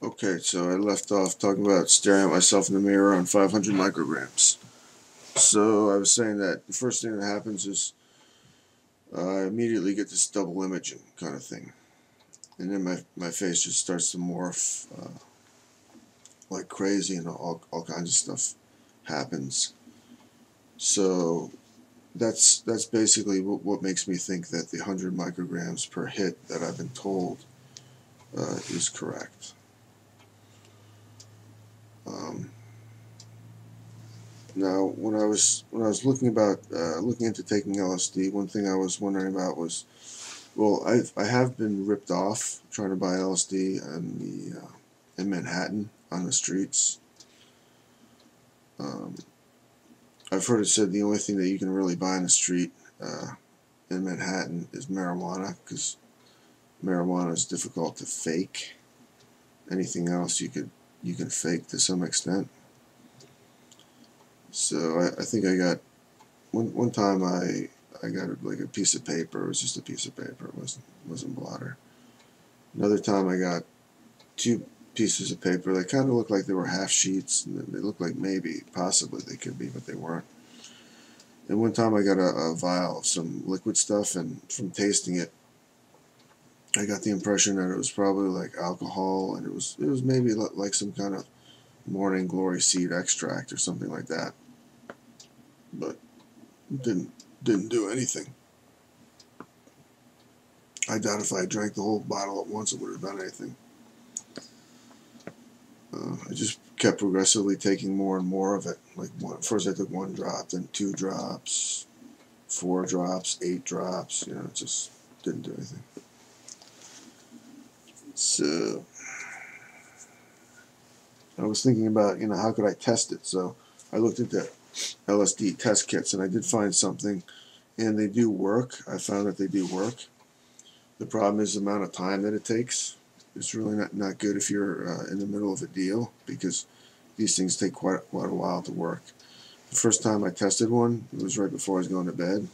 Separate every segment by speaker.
Speaker 1: Okay, so I left off talking about staring at myself in the mirror on 500 micrograms. So I was saying that the first thing that happens is I immediately get this double imaging kind of thing. And then my face just starts to morph like crazy, and all kinds of stuff happens. So that's basically what makes me think that the 100 micrograms per hit that I've been told is correct. Um, Now, when I was looking into taking LSD, one thing I was wondering about was, well, I have been ripped off trying to buy LSD in Manhattan on the streets. Um, I've heard it said the only thing that you can really buy on the street in Manhattan is marijuana, because marijuana is difficult to fake. Anything else you can fake to some extent. So I think I got one time I got like a piece of paper. It was just a piece of paper. It wasn't blotter. Another time I got two pieces of paper. They kind of looked like they were half sheets. And they looked like maybe, possibly they could be, but they weren't. And one time I got a vial of some liquid stuff, and from tasting it, I got the impression that it was probably like alcohol, and it was maybe like some kind of morning glory seed extract or something like that. But didn't do anything. I doubt if I drank the whole bottle at once it would have done anything. I just kept progressively taking more and more of it. Like first I took 1 drop, then 2 drops, 4 drops, 8 drops. It just didn't do anything. So I was thinking about, how could I test it? So I looked into LSD test kits, and I did find something, and they do work. I found that they do work. The problem is the amount of time that it takes. It's really not good if you're in the middle of a deal, because these things take quite a while to work. The first time I tested one, it was right before I was going to bed,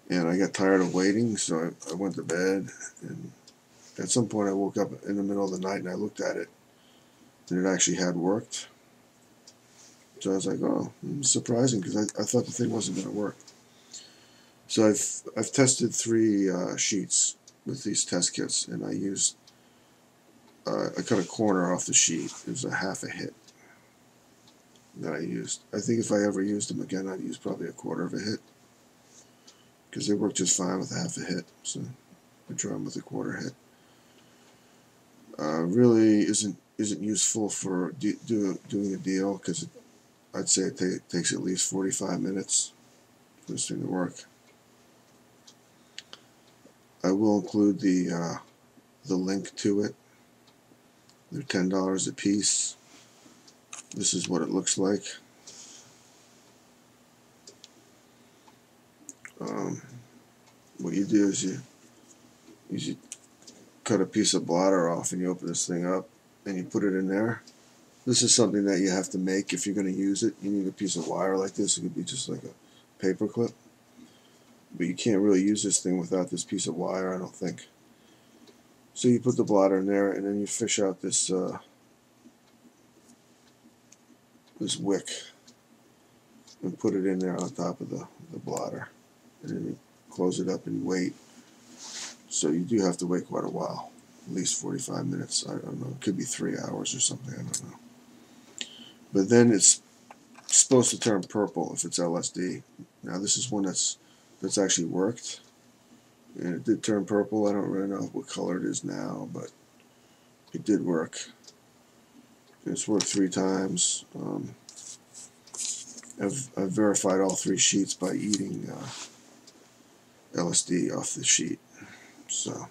Speaker 1: and I got tired of waiting, so I went to bed, and at some point I woke up in the middle of the night and I looked at it, and it actually had worked. So I was like, oh, surprising, because I thought the thing wasn't going to work. So I've tested 3 sheets with these test kits, and I cut a corner off the sheet. It was a half a hit that I used. I think if I ever used them again, I'd use probably a quarter of a hit, because they work just fine with a half a hit. So I try them with a quarter hit. Really isn't useful for doing a deal, because I'd say it takes at least 45 minutes for this thing to work. I will include the link to it. They're $10 a piece. This is what it looks like. What you do is you cut a piece of blotter off, and you open this thing up, and you put it in there. This is something that you have to make if you're going to use it. You need a piece of wire like this. It could be just like a paper clip. But you can't really use this thing without this piece of wire, I don't think. So you put the blotter in there, and then you fish out this wick and put it in there on top of the blotter. And then you close it up and you wait. So you do have to wait quite a while, at least 45 minutes. I don't know. It could be 3 hours or something. I don't know. But then it's supposed to turn purple if it's LSD. Now this is one that's actually worked, and it did turn purple. I don't really know what color it is now, but it did work. It's worked 3 times. I've verified all 3 sheets by eating LSD off the sheet, so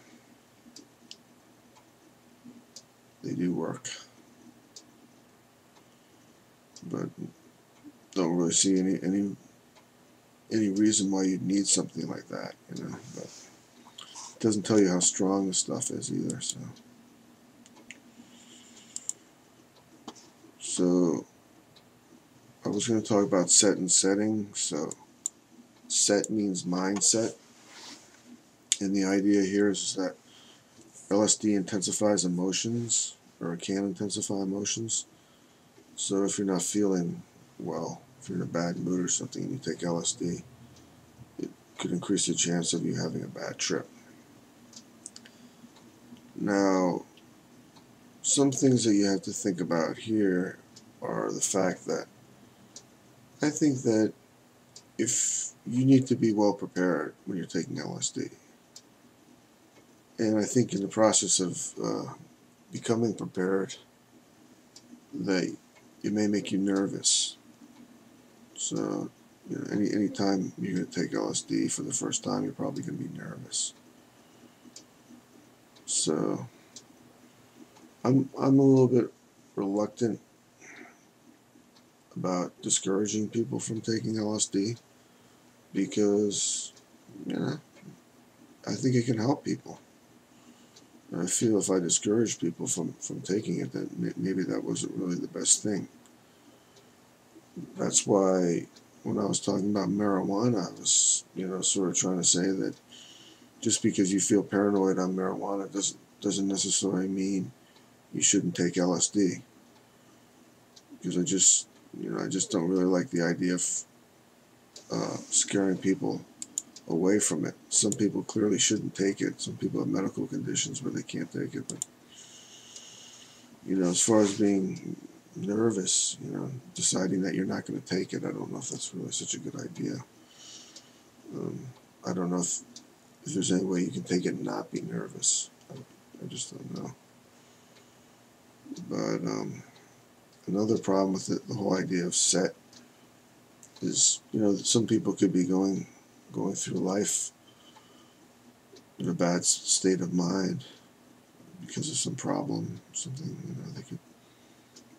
Speaker 1: they do work. But don't really see any reason why you'd need something like that, But it doesn't tell you how strong the stuff is either. So I was going to talk about set and setting. So set means mindset, and the idea here is that LSD intensifies emotions, or it can intensify emotions. So if you're not feeling well, if you're in a bad mood or something and you take LSD, it could increase the chance of you having a bad trip. Now, some things that you have to think about here are the fact that I think that if you need to be well prepared when you're taking LSD, and I think in the process of becoming prepared, that it may make you nervous. So, any time you're going to take LSD for the first time, you're probably going to be nervous. So, I'm a little bit reluctant about discouraging people from taking LSD because, I think it can help people. And I feel if I discourage people from taking it, then maybe that wasn't really the best thing. That's why when I was talking about marijuana, I was, sort of trying to say that just because you feel paranoid on marijuana doesn't necessarily mean you shouldn't take LSD. Because I just don't really like the idea of scaring people away from it. Some people clearly shouldn't take it. Some people have medical conditions where they can't take it. But, as far as being nervous, deciding that you're not going to take it, I don't know if that's really such a good idea. I don't know if there's any way you can take it and not be nervous. I just don't know. But another problem with it, the whole idea of set, is some people could be going through life in a bad state of mind because of some problem, something, they could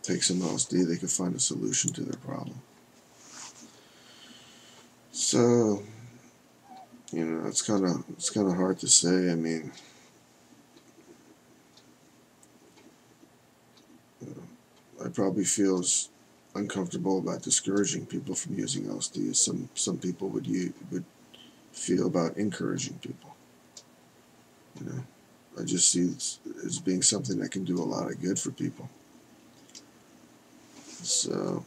Speaker 1: take some LSD, they could find a solution to their problem. So, it's kind of hard to say. I mean, I probably feel as uncomfortable about discouraging people from using LSD as some people would feel about encouraging people. I just see it as being something that can do a lot of good for people. So,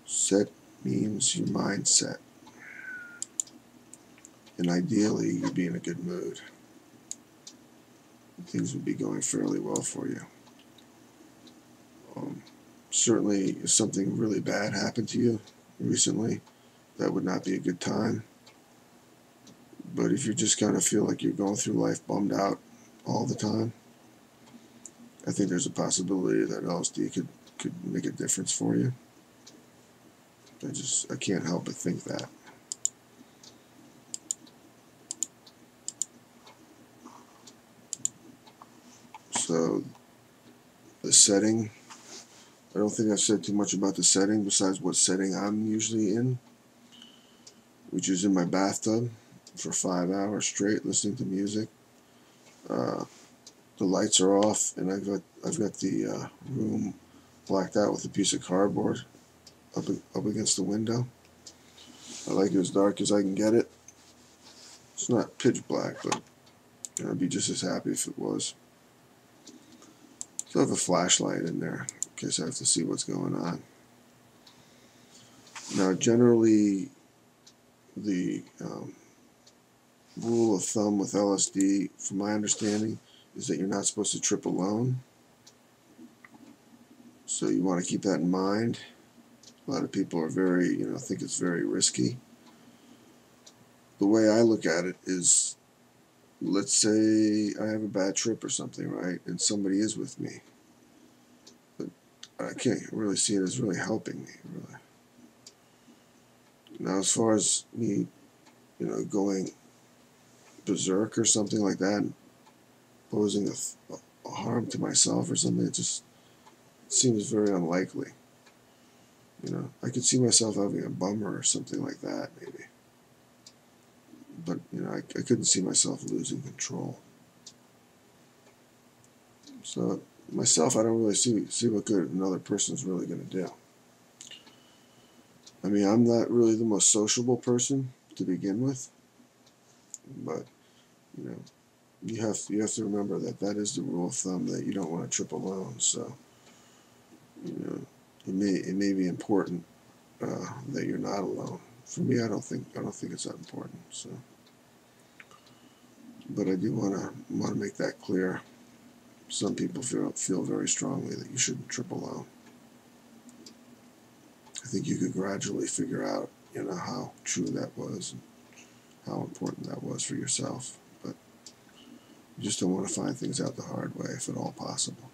Speaker 1: set means your mindset. And ideally, you'd be in a good mood. Things would be going fairly well for you. Certainly, if something really bad happened to you recently, that would not be a good time. But if you just kind of feel like you're going through life bummed out all the time, I think there's a possibility that LSD could make a difference for you. I can't help but think that. So, the setting, I don't think I've said too much about the setting besides what setting I'm usually in, which is in my bathtub for 5 hours straight listening to music. The lights are off, and I've got the room blacked out with a piece of cardboard up against the window. I like it as dark as I can get it. It's not pitch black, but I'd be just as happy if it was. So I have a flashlight in there in case I have to see what's going on. Now, generally, the rule of thumb with LSD, from my understanding, is that you're not supposed to trip alone. So you want to keep that in mind. A lot of people are think it's very risky. The way I look at it is, let's say I have a bad trip or something, right? And somebody is with me. But I can't really see it as really helping me, really. Now, as far as me, going berserk or something like that, and posing a harm to myself or something, it seems very unlikely. I could see myself having a bummer or something like that, maybe. But, I couldn't see myself losing control. So, myself, I don't really see what good another person's really going to do. I mean, I'm not really the most sociable person to begin with. But, you have to remember that that is the rule of thumb, that you don't want to trip alone. So it may be important that you're not alone. For me, I don't think it's that important. So, but I do want to make that clear. Some people feel very strongly that you shouldn't trip alone. I think you could gradually figure out, how true that was and how important that was for yourself. But you just don't want to find things out the hard way, if at all possible.